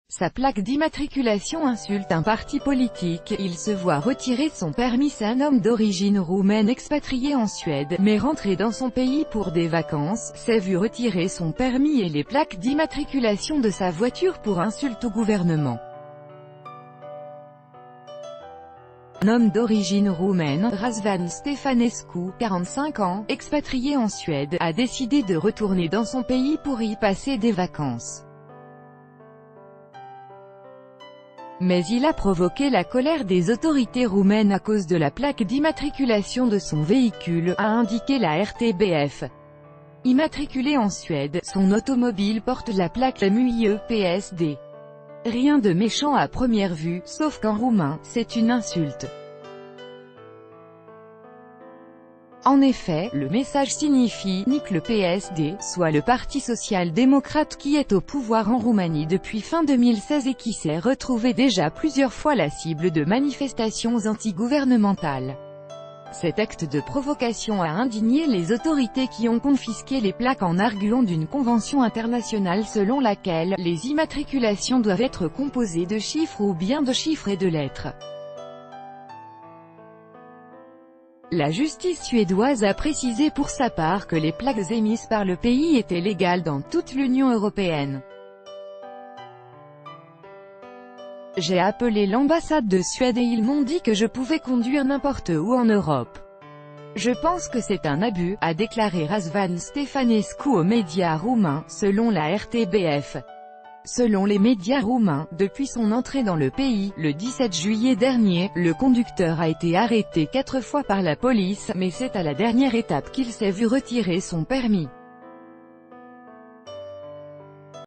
Sa plaque d'immatriculation insulte un parti politique, il se voit retirer son permis. C'est un homme d'origine roumaine expatrié en Suède, mais rentré dans son pays pour des vacances, s'est vu retirer son permis et les plaques d'immatriculation de sa voiture pour insulte au gouvernement. Un homme d'origine roumaine, Răzvan Stefanescu, 45 ans, expatrié en Suède, a décidé de retourner dans son pays pour y passer des vacances. Mais il a provoqué la colère des autorités roumaines à cause de la plaque d'immatriculation de son véhicule, a indiqué la RTBF. Immatriculé en Suède, son automobile porte la plaque MUIE PSD. Rien de méchant à première vue, sauf qu'en roumain, c'est une insulte. En effet, le message signifie « nique le PSD », soit le parti social-démocrate qui est au pouvoir en Roumanie depuis fin 2016 et qui s'est retrouvé déjà plusieurs fois la cible de manifestations anti-gouvernementales. Cet acte de provocation a indigné les autorités qui ont confisqué les plaques en arguant d'une convention internationale selon laquelle les immatriculations doivent être composées de chiffres ou bien de chiffres et de lettres. La justice suédoise a précisé pour sa part que les plaques émises par le pays étaient légales dans toute l'Union européenne. J'ai appelé l'ambassade de Suède et ils m'ont dit que je pouvais conduire n'importe où en Europe. Je pense que c'est un abus, a déclaré Răzvan Stefanescu aux médias roumains, selon la RTBF. Selon les médias roumains, depuis son entrée dans le pays, le 17 juillet dernier, le conducteur a été arrêté 4 fois par la police, mais c'est à la dernière étape qu'il s'est vu retirer son permis.